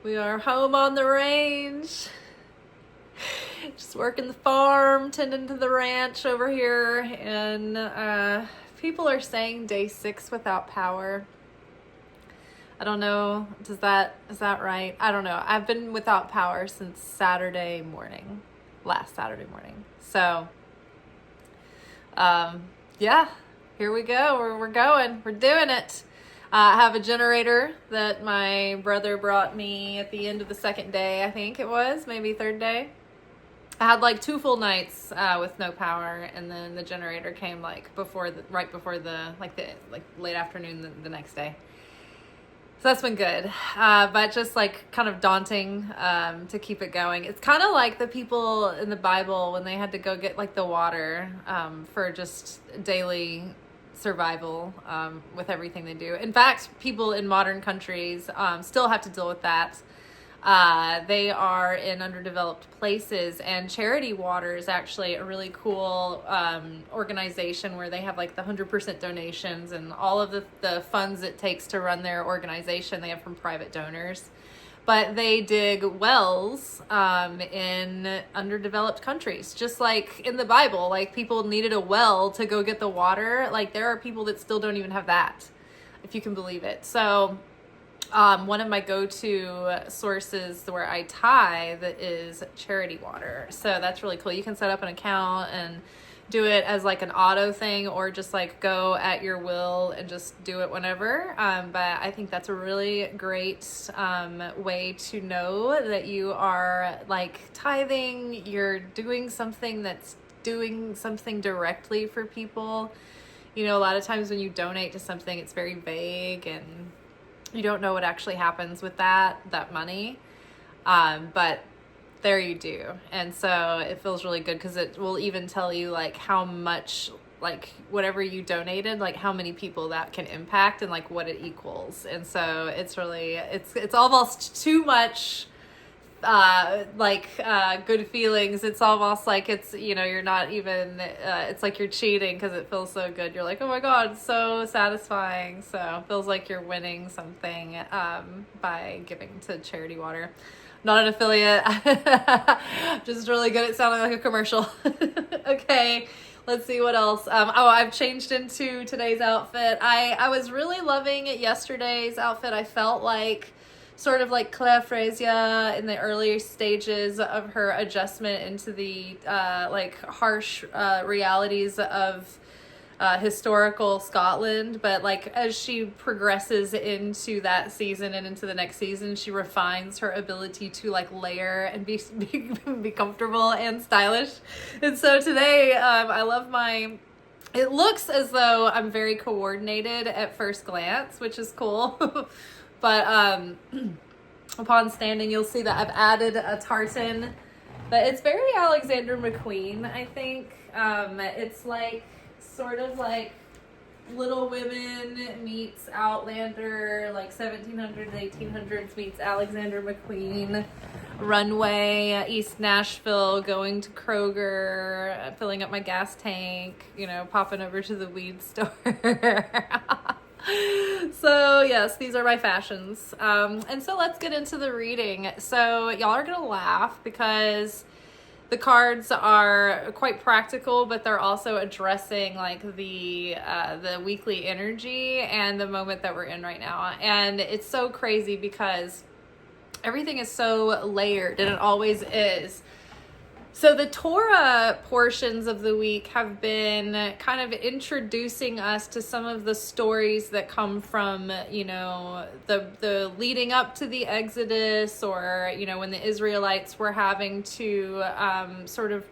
We are home on the range. Just working the farm, tending to the ranch over here, and people are saying day 6 without power. I don't know. Is that right? I don't know. I've been without power since last Saturday morning. So, yeah, here we go. We're going. We're doing it. I have a generator that my brother brought me at the end of the second day, I think it was, maybe third day. I had like 2 full nights with no power, and then the generator came right before the late afternoon the next day. So that's been good, but just like kind of daunting to keep it going. It's kind of like the people in the Bible when they had to go get like the water for just daily survival with everything they do. In fact, people in modern countries still have to deal with that. They are in underdeveloped places, and Charity Water is actually a really cool organization where they have like the 100% donations and all of the funds it takes to run their organization they have from private donors. But they dig wells in underdeveloped countries, just like in the Bible. Like, people needed a well to go get the water. Like, there are people that still don't even have that, if you can believe it. So one of my go-to sources where I tithe is Charity Water. So that's really cool. You can set up an account and do it as like an auto thing, or just like go at your will and just do it whenever. But I think that's a really great way to know that you are like tithing. You're doing something that's doing something directly for people. You know, a lot of times when you donate to something, it's very vague and you don't know what actually happens with that money. But there you do. And so it feels really good because it will even tell you like how much, like whatever you donated, like how many people that can impact and like what it equals. And so it's really, it's almost too much good feelings. It's almost like it's, you know, you're not even, it's like you're cheating because it feels so good. You're like, oh my God, so satisfying. So it feels like you're winning something by giving to Charity Water. Not an affiliate. Just really good at sounding like a commercial. Okay, let's see what else. I've changed into today's outfit. I was really loving yesterday's outfit. I felt like sort of like Claire Frazier in the earlier stages of her adjustment into the harsh realities of historical Scotland, but like as she progresses into that season and into the next season, she refines her ability to like layer and be comfortable and stylish. And so today, I love it looks as though I'm very coordinated at first glance, which is cool. But upon standing, you'll see that I've added a tartan, but it's very Alexander McQueen, I think. It's like sort of like Little Women meets Outlander, like 1700s, 1800s meets Alexander McQueen. Runway, East Nashville, going to Kroger, filling up my gas tank, you know, popping over to the weed store. So yes, these are my fashions. And so let's get into the reading. So y'all are gonna laugh because the cards are quite practical, but they're also addressing like the weekly energy and the moment that we're in right now. And it's so crazy because everything is so layered, and it always is. So the Torah portions of the week have been kind of introducing us to some of the stories that come from, you know, the leading up to the Exodus, or, you know, when the Israelites were having to sort of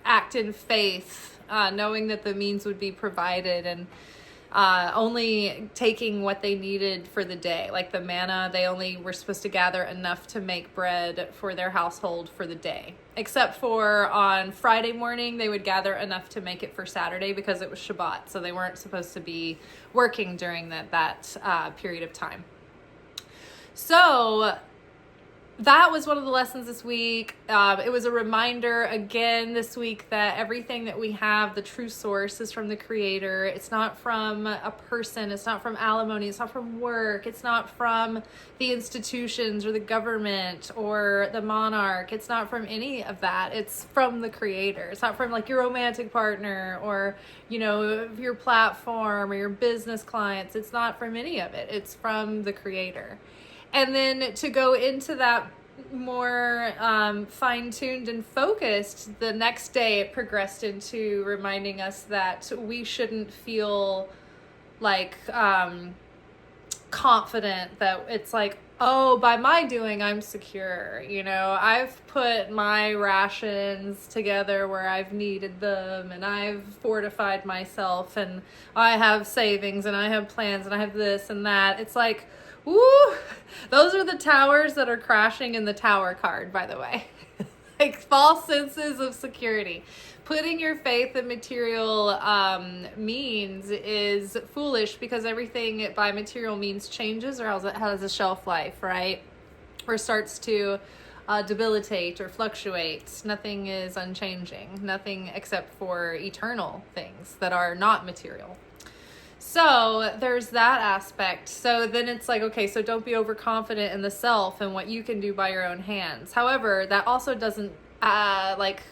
act in faith, knowing that the means would be provided, and only taking what they needed for the day. Like the manna, they only were supposed to gather enough to make bread for their household for the day. Except for on Friday morning, they would gather enough to make it for Saturday because it was Shabbat. So they weren't supposed to be working during that period of time. So that was one of the lessons this week. It was a reminder again this week that everything that we have, the true source, is from the Creator. It's not from a person. It's not from alimony. It's not from work. It's not from the institutions or the government or the monarch. It's not from any of that. It's from the Creator. It's not from like your romantic partner or, you know, your platform or your business clients. It's not from any of it. It's from the Creator. And then to go into that more fine-tuned and focused, the next day it progressed into reminding us that we shouldn't feel like confident that it's like, oh, by my doing, I'm secure. You know, I've put my rations together where I've needed them, and I've fortified myself, and I have savings, and I have plans, and I have this and that. It's like, woo, those are the towers that are crashing in the tower card, by the way. Like false senses of security. Putting your faith in material means is foolish, because everything by material means changes or has a shelf life, right? Or starts to debilitate or fluctuate. Nothing is unchanging. Nothing except for eternal things that are not material. So there's that aspect. So then it's like, okay, so don't be overconfident in the self and what you can do by your own hands. However, that also doesn't like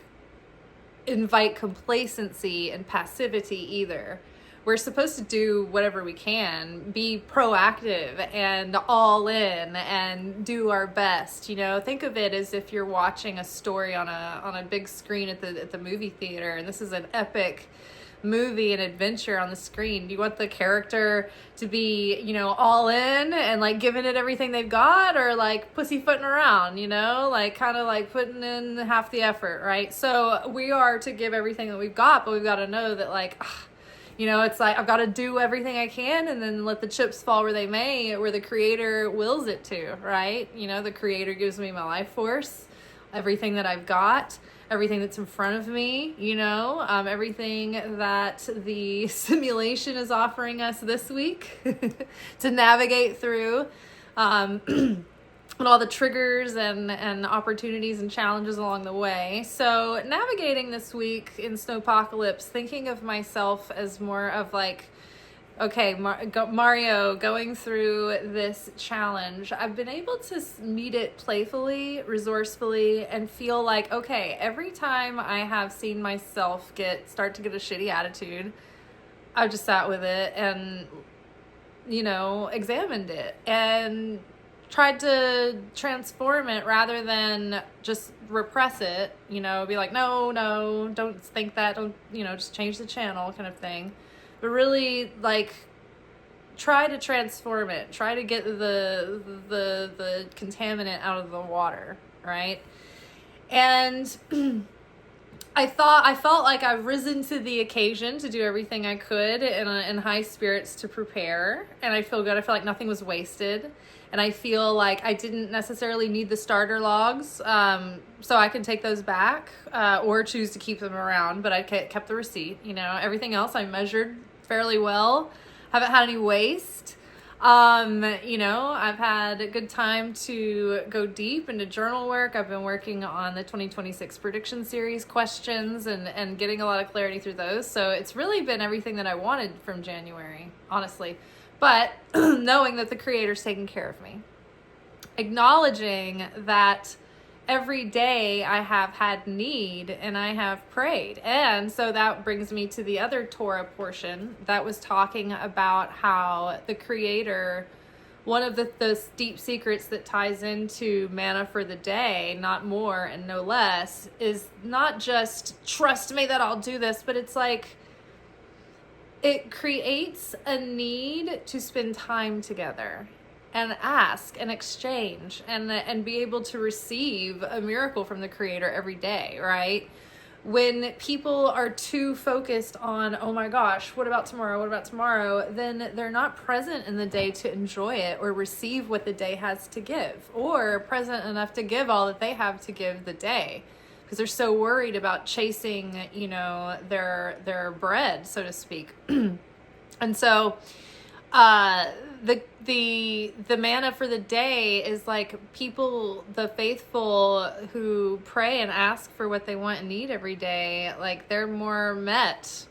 invite complacency and passivity either. We're supposed to do whatever we can, be proactive and all in and do our best. You know, think of it as if you're watching a story on a big screen at the movie theater, and this is an epic movie and adventure on the screen. Do you want the character to be, you know, all in and like giving it everything they've got, or like pussyfooting around, you know, like kind of like putting in half the effort, right? So we are to give everything that we've got, but we've got to know that like, you know, it's like I've got to do everything I can and then let the chips fall where they may, where the Creator wills it to, right? You know, the Creator gives me my life force, everything that I've got, everything that's in front of me, you know, everything that the simulation is offering us this week to navigate through, and all the triggers and opportunities and challenges along the way. So navigating this week in Snowpocalypse, thinking of myself as more of like, okay, Mario, going through this challenge, I've been able to meet it playfully, resourcefully, and feel like, okay, every time I have seen myself start to get a shitty attitude, I've just sat with it and, you know, examined it and tried to transform it rather than just repress it, you know, be like, no, don't think that, don't, you know, just change the channel kind of thing. But really, like, try to transform it. Try to get the contaminant out of the water, right? And I felt like I've risen to the occasion to do everything I could in high spirits to prepare. And I feel good. I feel like nothing was wasted. And I feel like I didn't necessarily need the starter logs, so I can take those back or choose to keep them around. But I kept the receipt. You know, everything else I measured fairly well. Haven't had any waste. You know, I've had a good time to go deep into journal work. I've been working on the 2026 prediction series questions and getting a lot of clarity through those. So it's really been everything that I wanted from January, honestly. But knowing that the Creator's taking care of me. Acknowledging that every day I have had need and I have prayed. And so that brings me to the other Torah portion that was talking about how the Creator, one of the deep secrets that ties into manna for the day, not more and no less, is not just trust me that I'll do this, but it's like, it creates a need to spend time together and ask and exchange and be able to receive a miracle from the Creator every day, right? When people are too focused on, oh my gosh, what about tomorrow? Then they're not present in the day to enjoy it or receive what the day has to give, or present enough to give all that they have to give the day. Because they're so worried about chasing, you know, their bread, so to speak. And so the manna for the day is like people, the faithful who pray and ask for what they want and need every day, like they're more met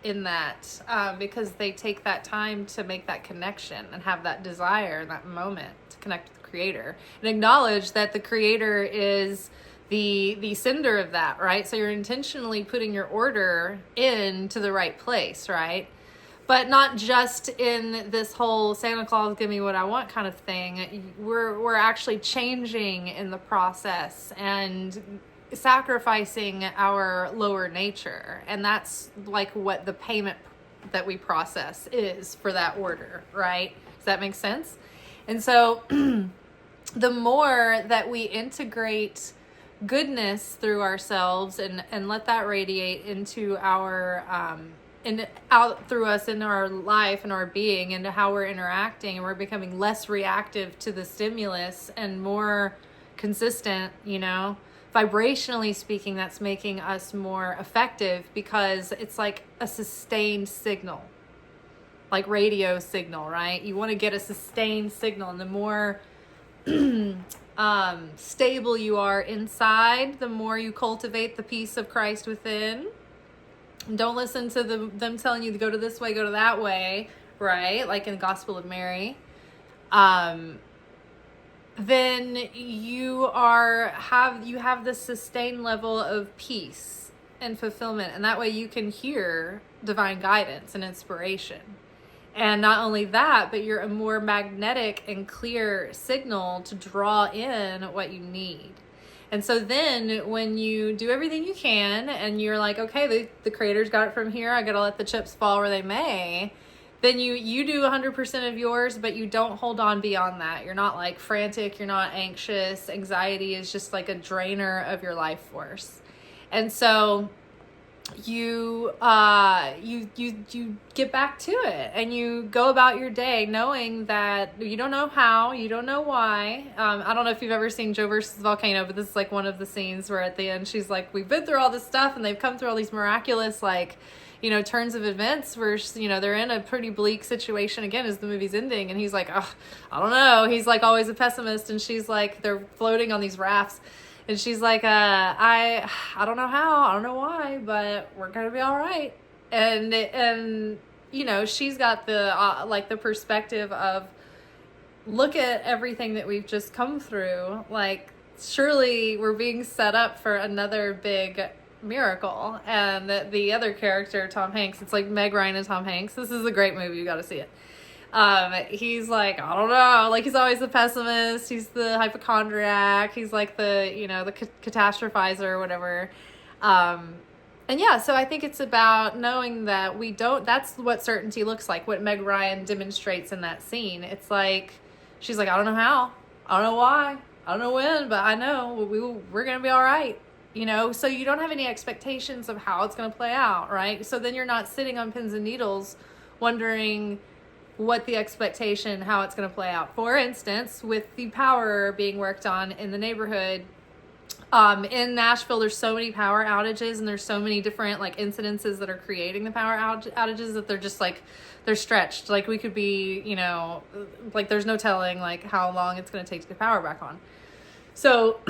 in that, because they take that time to make that connection and have that desire in that moment to connect with the Creator and acknowledge that the Creator is the sender of that, right? So you're intentionally putting your order into the right place, right? But not just in this whole Santa Claus give me what I want kind of thing. We're actually changing in the process and sacrificing our lower nature. And that's like what the payment that we process is for that order, right? Does that make sense? And so the more that we integrate goodness through ourselves and let that radiate into our and out through us into our life and our being, into how we're interacting, and we're becoming less reactive to the stimulus and more consistent, vibrationally speaking, that's making us more effective, because it's like a sustained signal, like radio signal, right? You want to get a sustained signal, and the more stable you are inside, the more you cultivate the peace of Christ within. Don't listen to them telling you to go to this way, go to that way, right? Like in the Gospel of Mary. Then you have this sustained level of peace and fulfillment, and that way you can hear divine guidance and inspiration. And not only that, but you're a more magnetic and clear signal to draw in what you need. And so then when you do everything you can and you're like, okay, the Creator's got it from here, I got to let the chips fall where they may, then you do 100% of yours, but you don't hold on beyond that. You're not like frantic, you're not anxious. Anxiety is just like a drainer of your life force. And so you get back to it and you go about your day knowing that you don't know how, you don't know why. I don't know if you've ever seen Joe versus Volcano, but this is like one of the scenes where at the end she's like, we've been through all this stuff and they've come through all these miraculous turns of events where they're in a pretty bleak situation again as the movie's ending, and he's like, oh, I don't know, he's like always a pessimist, and she's like, they're floating on these rafts. And she's like, I don't know how, I don't know why, but we're going to be all right. And she's got the perspective of, look at everything that we've just come through. Like, surely we're being set up for another big miracle. And the other character, Tom Hanks, it's like Meg Ryan and Tom Hanks. This is a great movie. You got to see it. He's like, I don't know, like he's always the pessimist, he's the hypochondriac, he's like the catastrophizer or whatever. And yeah, so I think it's about knowing that that's what certainty looks like, what Meg Ryan demonstrates in that scene. It's like, she's like, I don't know how, I don't know why, I don't know when, but I know we're going to be all right. So you don't have any expectations of how it's going to play out, right? So then you're not sitting on pins and needles wondering what the expectation, how it's going to play out. For instance, with the power being worked on in the neighborhood, in Nashville, there's so many power outages and there's so many different incidences that are creating the power outages that they're just they're stretched. Like we could be, there's no telling how long it's going to take to get power back on. So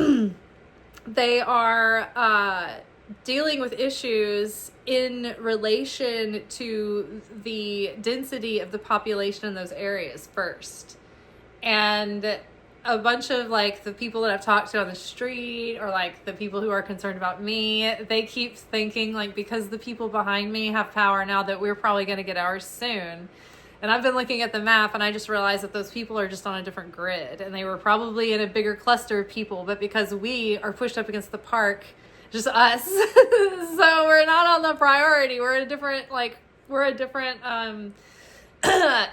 they are dealing with issues in relation to the density of the population in those areas first. And a bunch of the people that I've talked to on the street, or the people who are concerned about me, they keep thinking because the people behind me have power now, that we're probably going to get ours soon. And I've been looking at the map and I just realized that those people are just on a different grid, and they were probably in a bigger cluster of people, but because we are pushed up against the park, just us, so we're not on the priority. We're a different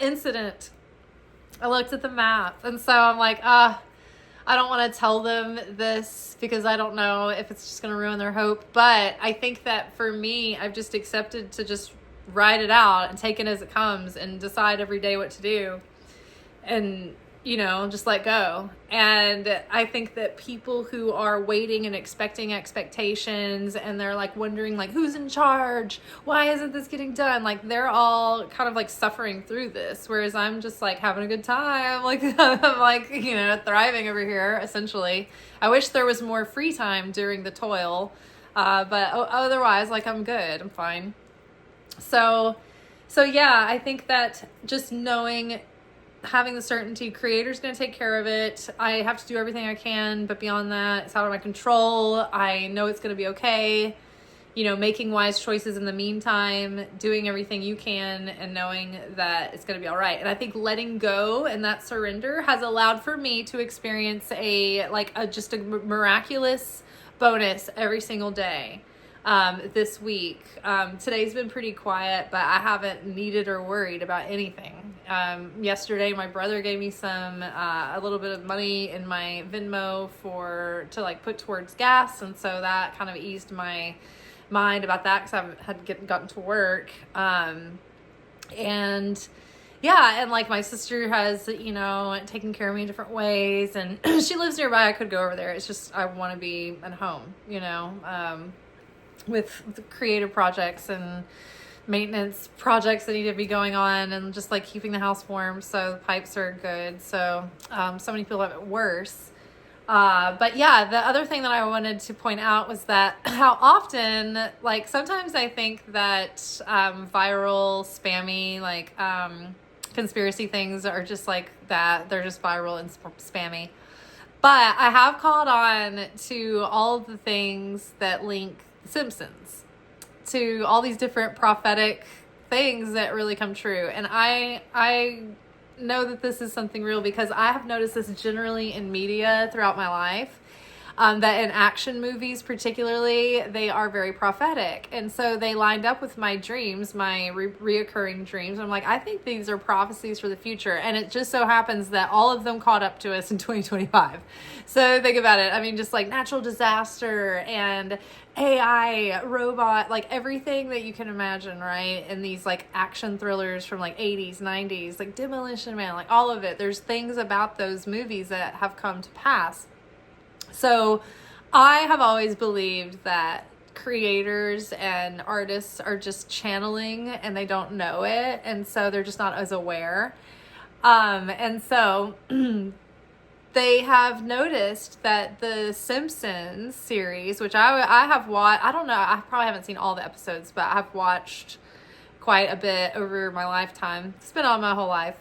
incident. I looked at the map, and so I'm like, I don't want to tell them this because I don't know if it's just going to ruin their hope. But I think that for me, I've just accepted to just ride it out and take it as it comes and decide every day what to do. And just let go. And I think that people who are waiting and expecting expectations, and they're like wondering like, who's in charge? Why isn't this getting done? Like they're all kind of like suffering through this. Whereas I'm just like having a good time. Like I'm like, thriving over here essentially. I wish there was more free time during the toil. But otherwise, like I'm good. I'm fine. So yeah, I think that just having the certainty, Creator's going to take care of it. I have to do everything I can, but beyond that, it's out of my control. I know it's going to be okay. Making wise choices in the meantime, doing everything you can, and knowing that it's going to be all right. And I think letting go and that surrender has allowed for me to experience just a miraculous bonus every single day. This week. Today's been pretty quiet, but I haven't needed or worried about anything. Yesterday, my brother gave me a little bit of money in my Venmo to put towards gas. And so that kind of eased my mind about that because I hadn't gotten to work. And my sister has, taken care of me in different ways, and she lives nearby. I could go over there. It's just, I want to be at home, with the creative projects and maintenance projects that need to be going on, and just like keeping the house warm so the pipes are good. So so many people have it worse. But yeah, the other thing that I wanted to point out was that how often, sometimes I think that viral, spammy, conspiracy things are just like that. They're just viral and spammy. But I have caught on to all of the things that link Simpsons to all these different prophetic things that really come true. And I know that this is something real because I have noticed this generally in media throughout my life, that in action movies particularly, they are very prophetic. And so they lined up with my dreams, my reoccurring dreams. I'm like, I think these are prophecies for the future. And it just so happens that all of them caught up to us in 2025. So think about it. I mean, just like natural disaster and AI, robot, everything that you can imagine, right? And these action thrillers from 80s, 90s, Demolition Man, all of it. There's things about those movies that have come to pass. So I have always believed that creators and artists are just channeling and they don't know it. And so they're just not as aware. And so they have noticed that the Simpsons series, which I have watched, I don't know, I probably haven't seen all the episodes, but I've watched quite a bit over my lifetime. It's been on my whole life.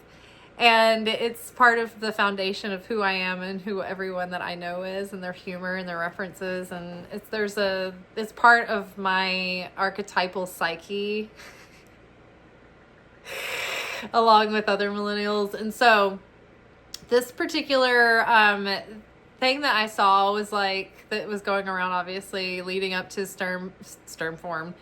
And it's part of the foundation of who I am and who everyone that I know is, and their humor and their references. And it's part of my archetypal psyche along with other millennials. And so this particular thing that I saw was that was going around, obviously leading up to Storm Fern.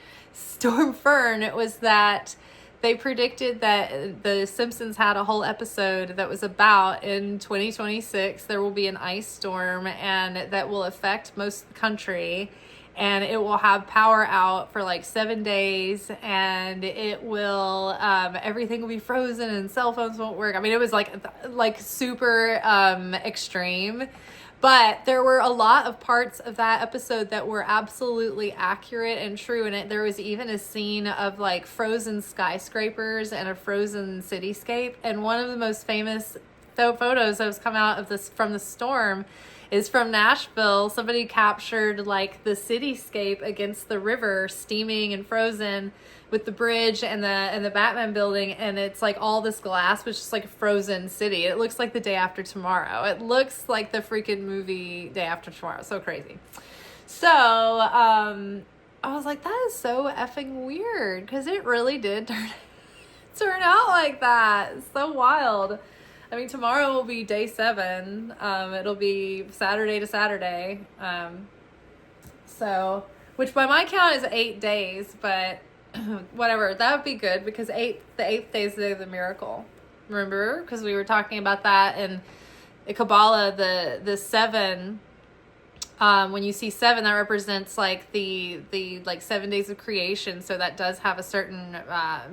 It was that they predicted that the Simpsons had a whole episode that was about in 2026 there will be an ice storm, and that will affect most of the country, and it will have power out for 7 days, and it will everything will be frozen and cell phones won't work. I mean, it was super extreme. But there were a lot of parts of that episode that were absolutely accurate and true. And there was even a scene of frozen skyscrapers and a frozen cityscape. And one of the most famous photos that has come out of from the storm is from Nashville. Somebody captured the cityscape against the river, steaming and frozen, with the bridge and the Batman building, and it's all this glass, which is a frozen city. It looks like The Day After Tomorrow. It looks like the freaking movie Day After Tomorrow. So crazy. So I was like, that is so effing weird, because it really did turn out like that. It's so wild. I mean, tomorrow will be day 7. It'll be Saturday to Saturday. Which by my count is 8 days, but whatever, that would be good, because the 8th day is the day of the miracle. Remember? Because we were talking about that in Kabbalah, the 7. When you see 7, that represents the 7 days of creation. So that does have a certain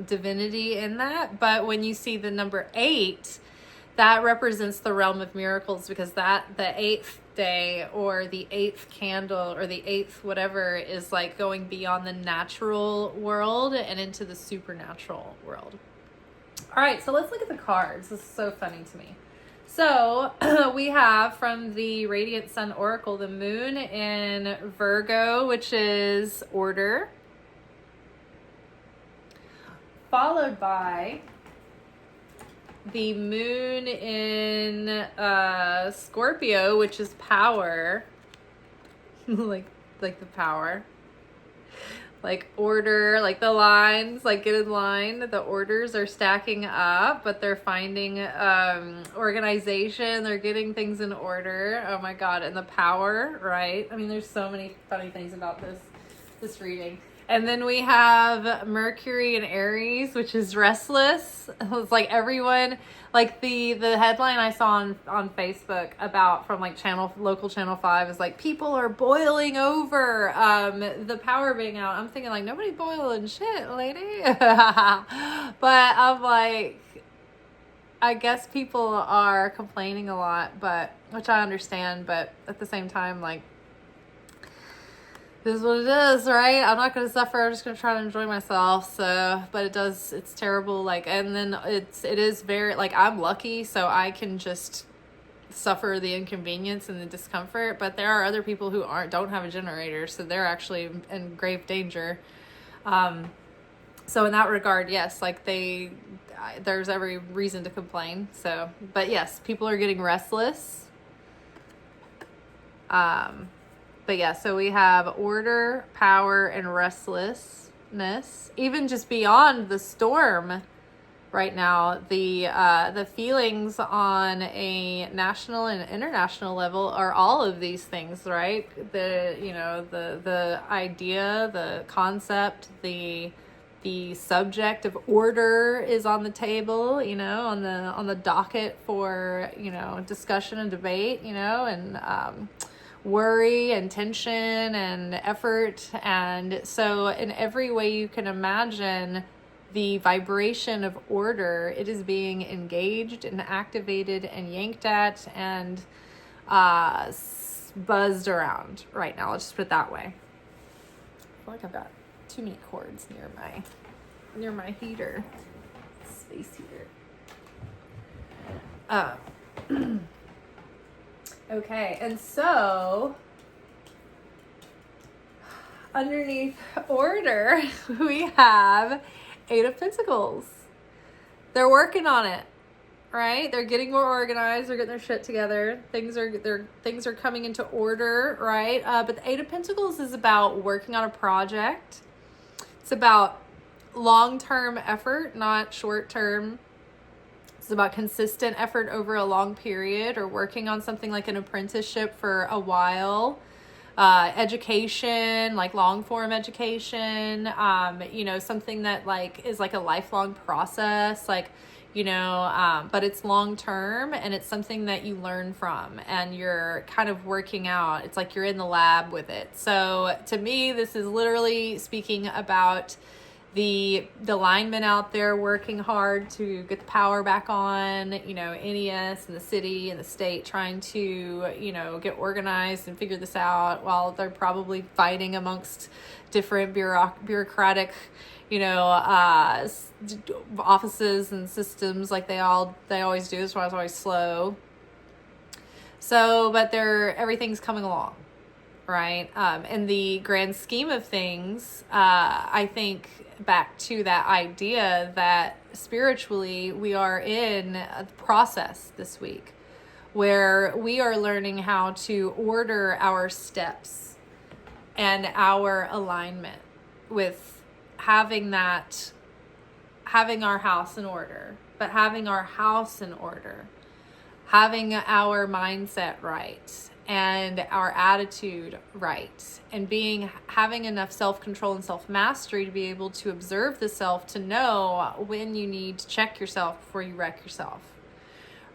divinity in that. But when you see the number 8, that represents the realm of miracles, because that the eighth day or the eighth candle or the eighth whatever is like going beyond the natural world and into the supernatural world. All right, so let's look at the cards. This is so funny to me. So we have from the Radiant Sun Oracle, the moon in Virgo, which is order, followed by the moon in Scorpio, which is power, like the power, like order, like the lines, like get in line. The orders are stacking up, but they're finding organization. They're getting things in order. Oh my God. And the power, right? I mean, there's so many funny things about this reading. And then we have Mercury in Aries, which is restless. It's like everyone, like the headline I saw on Facebook about from like local channel 5 is like, people are boiling over, the power being out. I'm thinking like, nobody boiling shit, lady. But I'm like, I guess people are complaining a lot, but which I understand, but at the same time, like, this is what it is, right? I'm not going to suffer. I'm just going to try to enjoy myself. So, but it's terrible. Like, and then it is very, like, I'm lucky, so I can just suffer the inconvenience and the discomfort. But there are other people who don't have a generator, so they're actually in grave danger. So in that regard, yes, like there's every reason to complain. So, but yes, people are getting restless. But yeah, so we have order, power, and restlessness. Even just beyond the storm right now, the feelings on a national and international level are all of these things, right? The idea, the concept, the subject of order is on the table, on the docket for, discussion and debate, and worry and tension and effort. And so in every way you can imagine the vibration of order, it is being engaged and activated and yanked at and buzzed around right now. Let's just put it that way. I feel like I've got too many cords near my heater, space heater. Okay, and so underneath order, we have Eight of Pentacles. They're working on it, right? They're getting more organized. They're getting their shit together. Things are coming into order, right? But the Eight of Pentacles is about working on a project. It's about long-term effort, not short-term. It's about consistent effort over a long period, or working on something like an apprenticeship for a while. Education, like long form education, something that like is like a lifelong process, like, but it's long term and it's something that you learn from and you're kind of working out. It's like you're in the lab with it. So to me, this is literally speaking about the linemen out there working hard to get the power back on, NES and the city and the state trying to, get organized and figure this out while they're probably fighting amongst different bureaucratic, offices and systems like they always do. That's why it's always slow. So, but everything's coming along. Right. In the grand scheme of things, I think back to that idea that spiritually we are in a process this week where we are learning how to order our steps and our alignment with having our house in order, but having our house in order, having our mindset right, and our attitude right, and having enough self-control and self-mastery to be able to observe the self, to know when you need to check yourself before you wreck yourself,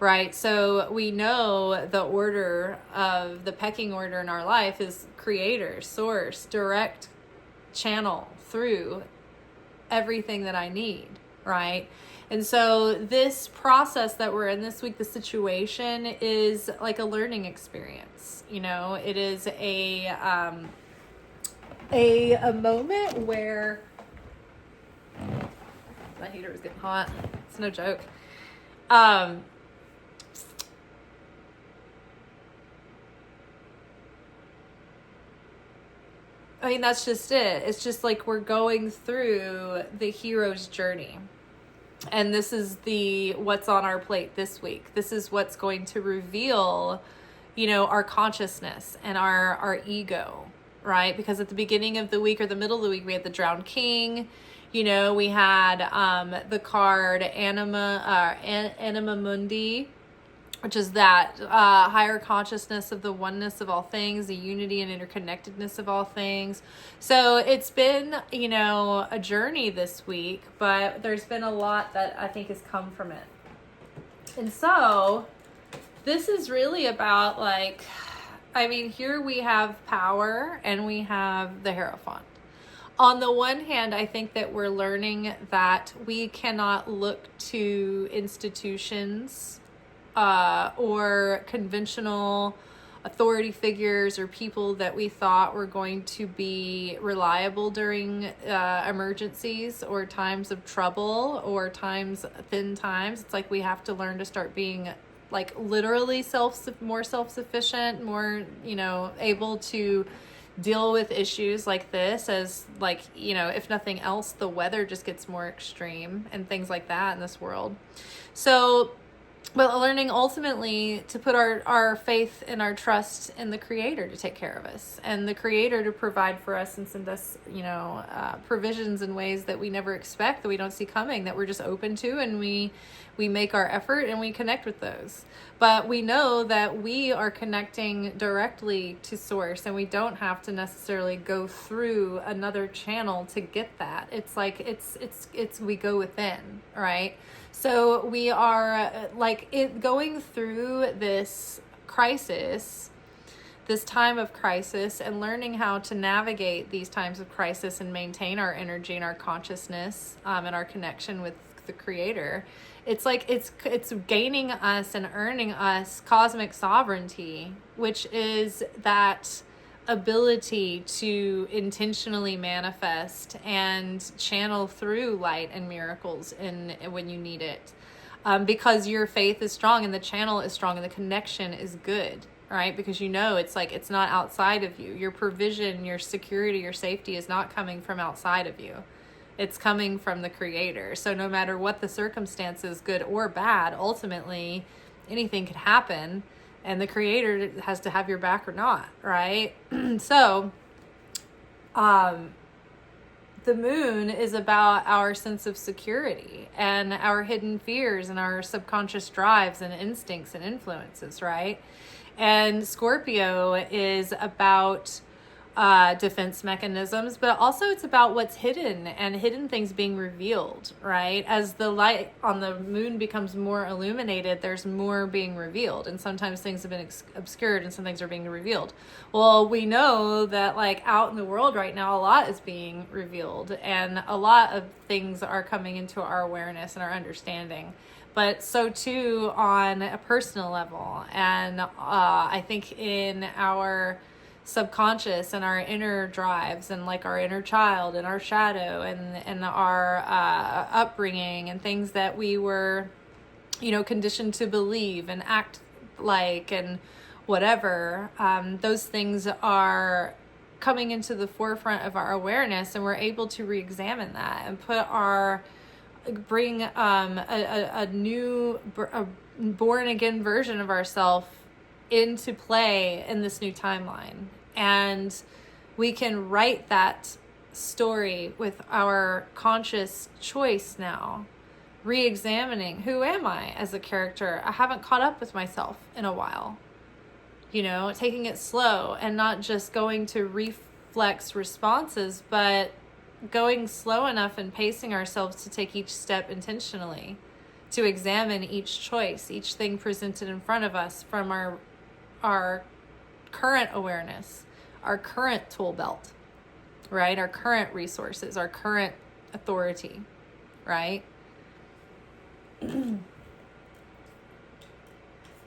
right? So we know the order of the pecking order in our life is creator, source, direct channel through everything that I need, right? And so this process that we're in this week, the situation is like a learning experience. You know, it is a moment where my heater is getting hot. It's no joke. I mean, that's just it. It's just like we're going through the hero's journey. And this is what's on our plate this week. This is what's going to reveal, you know, our consciousness and our ego, right? Because at the beginning of the week or the middle of the week, we had the drowned king. You know, we had the card Anima Mundi, which is that higher consciousness of the oneness of all things, the unity and interconnectedness of all things. So it's been, you know, a journey this week, but there's been a lot that I think has come from it. And so this is really about, like, I mean, here we have power and we have the Hierophant. On the one hand, I think that we're learning that we cannot look to institutions or conventional authority figures or people that we thought were going to be reliable during emergencies or times of trouble or thin times. It's like we have to learn to start being like literally more self-sufficient, more, you know, able to deal with issues like this, as like, you know, if nothing else, the weather just gets more extreme and things like that in this world. So, but learning ultimately to put our faith and our trust in the Creator to take care of us, and the Creator to provide for us and send us, you know, provisions in ways that we never expect, that we don't see coming, that we're just open to, and we make our effort and we connect with those. But we know that we are connecting directly to Source, and we don't have to necessarily go through another channel to get that. It's like it's we go within, right? So we are going through this crisis, this time of crisis, and learning how to navigate these times of crisis and maintain our energy and our consciousness and our connection with the Creator. It's like it's gaining us and earning us cosmic sovereignty, which is that ability to intentionally manifest and channel through light and miracles when you need it, because your faith is strong and the channel is strong and the connection is good, right? Because you know it's like it's not outside of you. Your provision, your security, your safety is not coming from outside of you. It's coming from the Creator. So no matter what the circumstances, good or bad, ultimately anything could happen, and the Creator has to have your back or not, right? So the moon is about our sense of security and our hidden fears and our subconscious drives and instincts and influences, right? And Scorpio is about defense mechanisms, but also it's about what's hidden and hidden things being revealed, right? As the light on the moon becomes more illuminated, there's more being revealed, and sometimes things have been obscured and some things are being revealed. Well, we know that like out in the world right now, a lot is being revealed and a lot of things are coming into our awareness and our understanding, but so too on a personal level. And I think in our subconscious and our inner drives and like our inner child and our shadow and our upbringing and things that we were, you know, conditioned to believe and act like and whatever, those things are coming into the forefront of our awareness, and we're able to re-examine that and bring a new born again version of ourselves into play in this new timeline. And we can write that story with our conscious choice now, re-examining who am I as a character. I haven't caught up with myself in a while, you know, taking it slow and not just going to reflex responses, but going slow enough and pacing ourselves to take each step intentionally, to examine each choice, each thing presented in front of us from our current awareness, our current tool belt, right? Our current resources, our current authority, right?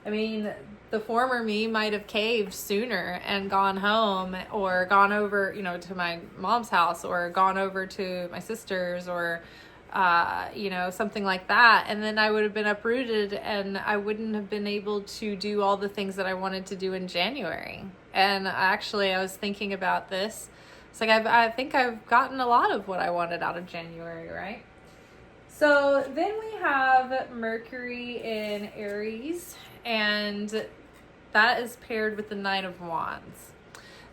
I mean, the former me might have caved sooner and gone home, or gone over, to my mom's house, or gone over to my sister's, or something like that. And then I would have been uprooted, and I wouldn't have been able to do all the things that I wanted to do in January. And actually, I was thinking about this. It's like, I think I've gotten a lot of what I wanted out of January, right? So then we have Mercury in Aries, and that is paired with the Knight of Wands.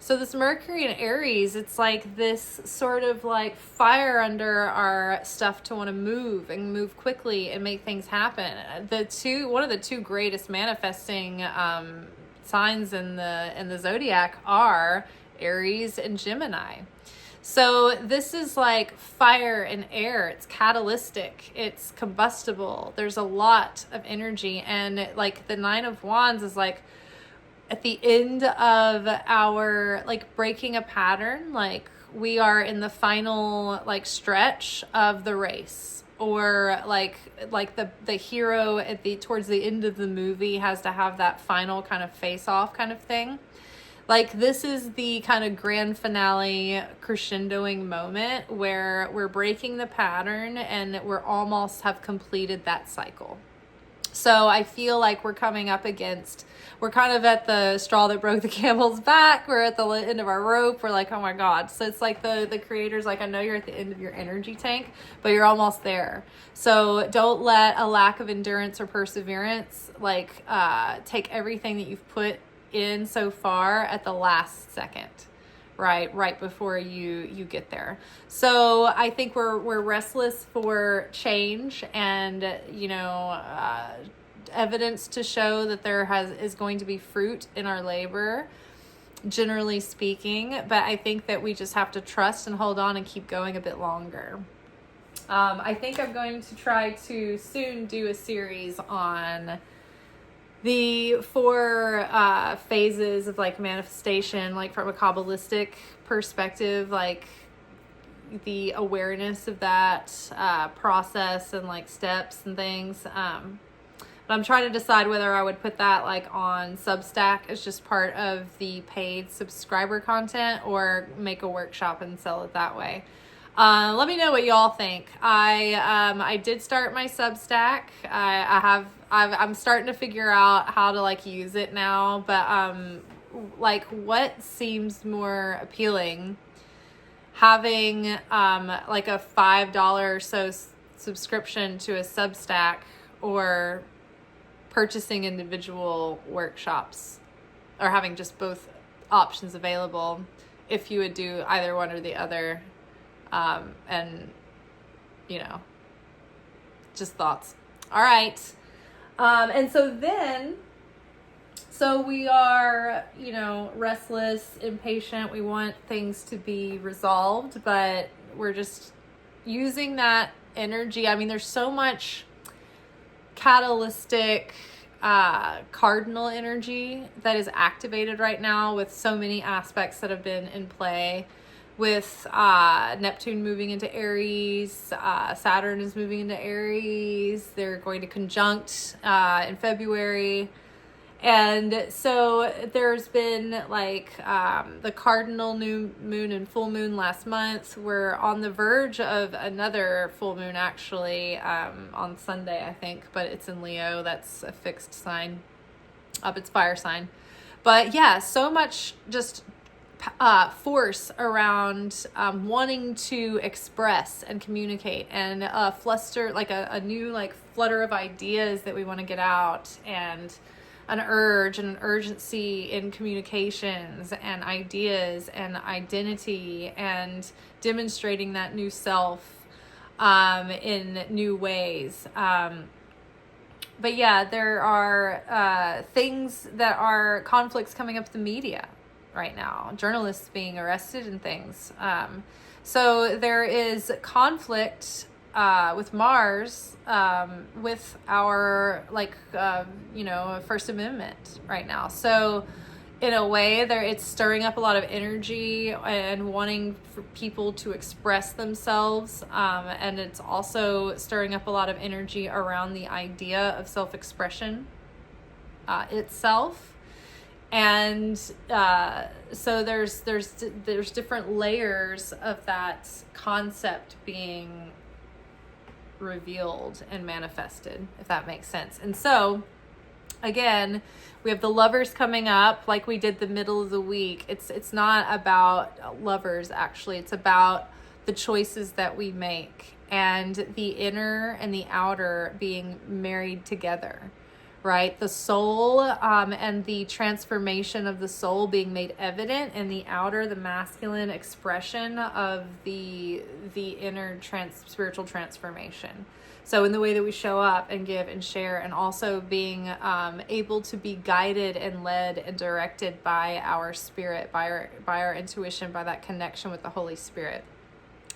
So this Mercury in Aries, it's like this sort of like fire under our stuff to want to move and move quickly and make things happen. One of the two greatest manifesting signs in the zodiac are Aries and Gemini. So this is like fire and air. It's catalytic. It's combustible. There's a lot of energy. And like the Nine of Wands is like at the end of our like breaking a pattern. Like we are in the final like stretch of the race, or like the hero towards the end of the movie has to have that final kind of face off kind of thing. Like this is the kind of grand finale crescendoing moment where we're breaking the pattern and we're almost have completed that cycle. So I feel like we're kind of at the straw that broke the camel's back. We're at the end of our rope. We're like, oh my God. So it's like the creator's like, I know you're at the end of your energy tank, but you're almost there. So don't let a lack of endurance or perseverance take everything that you've put in so far at the last second, right before you get there. So I think we're restless for change and evidence to show that there is going to be fruit in our labor, generally speaking. But I think that we just have to trust and hold on and keep going a bit longer. I think I'm going to try to soon do a series on the 4 phases of like manifestation, like from a Kabbalistic perspective, like the awareness of that process and like steps and things. But I'm trying to decide whether I would put that like on Substack as just part of the paid subscriber content, or make a workshop and sell it that way. Let me know what y'all think. I did start my Substack. I'm starting to figure out how to like use it now, but like what seems more appealing, having like a $5 or so subscription to a Substack, or purchasing individual workshops, or having just both options available if you would do either one or the other. And just thoughts. All right. And so we are, restless, impatient. We want things to be resolved, but we're just using that energy. I mean, there's so much catalytic, cardinal energy that is activated right now, with so many aspects that have been in play. With Neptune moving into Aries, Saturn is moving into Aries. They're going to conjunct in February. And so there's been like the cardinal new moon and full moon last month. We're on the verge of another full moon actually on Sunday, I think. But it's in Leo. That's a fixed sign. It's fire sign. But yeah, so much just force around wanting to express and communicate, and fluster, like a new like flutter of ideas that we want to get out, and an urge and an urgency in communications and ideas and identity, and demonstrating that new self in new ways. But yeah, there are things that are conflicts coming up with the media right now, journalists being arrested and things. So there is conflict with Mars, with our First Amendment right now. So in a way, it's stirring up a lot of energy and wanting for people to express themselves, and it's also stirring up a lot of energy around the idea of self-expression. itself. And so there's different layers of that concept being revealed and manifested, if that makes sense. And so again, we have the lovers coming up, like we did the middle of the week. It's not about lovers, actually. It's about the choices that we make and the inner and the outer being married together, right? The soul and the transformation of the soul being made evident, and the outer, the masculine expression of the inner spiritual transformation. So in the way that we show up and give and share, and also being able to be guided and led and directed by our spirit, by our intuition, by that connection with the Holy Spirit,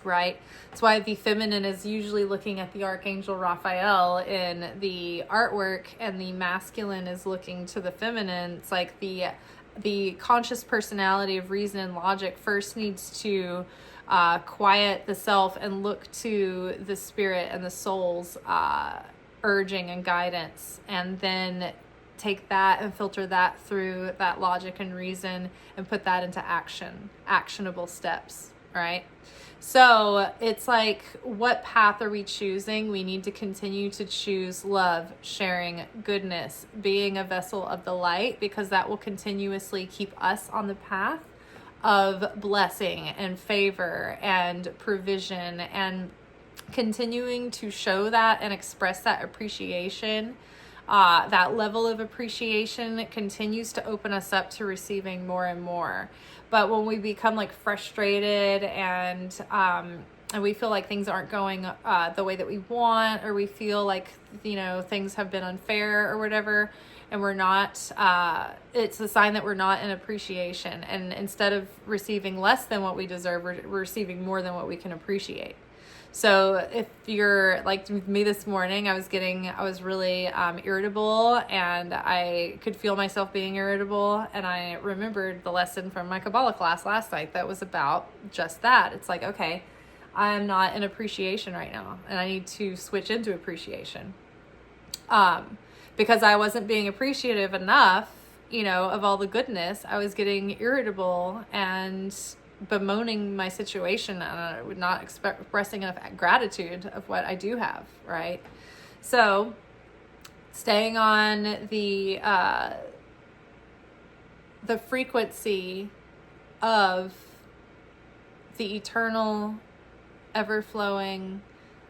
right? That's why the feminine is usually looking at the Archangel Raphael in the artwork, and the masculine is looking to the feminine. It's like the conscious personality of reason and logic first needs to quiet the self and look to the spirit and the soul's urging and guidance, and then take that and filter that through that logic and reason and put that into actionable steps, right? So it's like, what path are we choosing? We need to continue to choose love, sharing, goodness, being a vessel of the light, because that will continuously keep us on the path of blessing and favor and provision, and continuing to show that and express that appreciation. That level of appreciation continues to open us up to receiving more and more. But when we become like frustrated and we feel like things aren't going the way that we want, or we feel like, things have been unfair or whatever, and we're not, it's a sign that we're not in appreciation. And instead of receiving less than what we deserve, we're receiving more than what we can appreciate. So if you're like me this morning, I was really irritable, and I could feel myself being irritable. And I remembered the lesson from my Kabbalah class last night that was about just that. It's like, okay, I'm not in appreciation right now, and I need to switch into appreciation. Because I wasn't being appreciative enough, of all the goodness. I was getting irritable and bemoaning my situation, and I would not expressing enough gratitude of what I do have, right? So staying on the frequency of the eternal, ever-flowing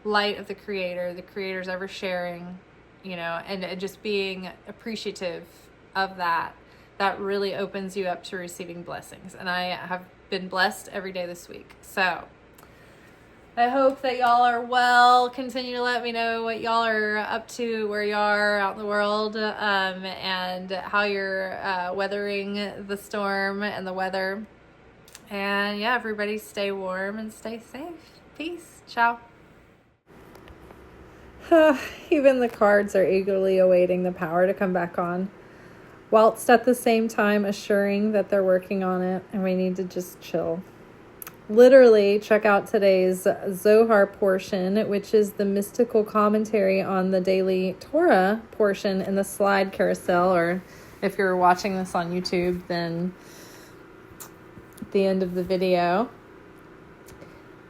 light of the Creator's ever-sharing, and just being appreciative of that really opens you up to receiving blessings. And I have been blessed every day this week. So I hope that y'all are well. Continue to let me know what y'all are up to, where you are out in the world, and how you're weathering the storm and the weather. And yeah, everybody stay warm and stay safe. Peace. Ciao. Even the cards are eagerly awaiting the power to come back on, whilst at the same time assuring that they're working on it and we need to just chill. Literally, check out today's Zohar portion, which is the mystical commentary on the daily Torah portion in the slide carousel, or if you're watching this on YouTube, then at the end of the video.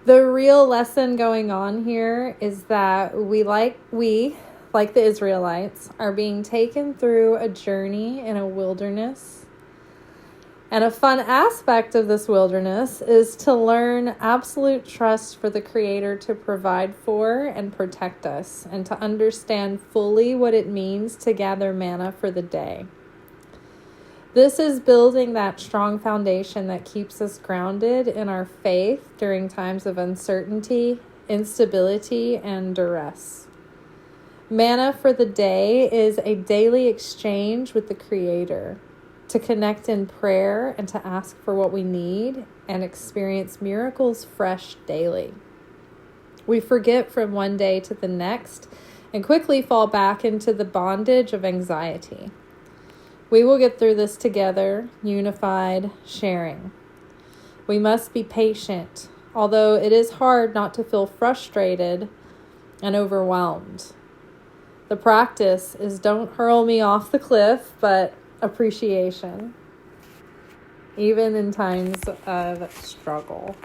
The real lesson going on here is that we, like the Israelites, are being taken through a journey in a wilderness. And a fun aspect of this wilderness is to learn absolute trust for the Creator to provide for and protect us, and to understand fully what it means to gather manna for the day. This is building that strong foundation that keeps us grounded in our faith during times of uncertainty, instability, and duress. Manna for the day is a daily exchange with the Creator, to connect in prayer and to ask for what we need and experience miracles fresh daily. We forget from one day to the next and quickly fall back into the bondage of anxiety. We will get through this together, unified, sharing. We must be patient, although it is hard not to feel frustrated and overwhelmed. The practice is don't hurl me off the cliff, but appreciation, even in times of struggle.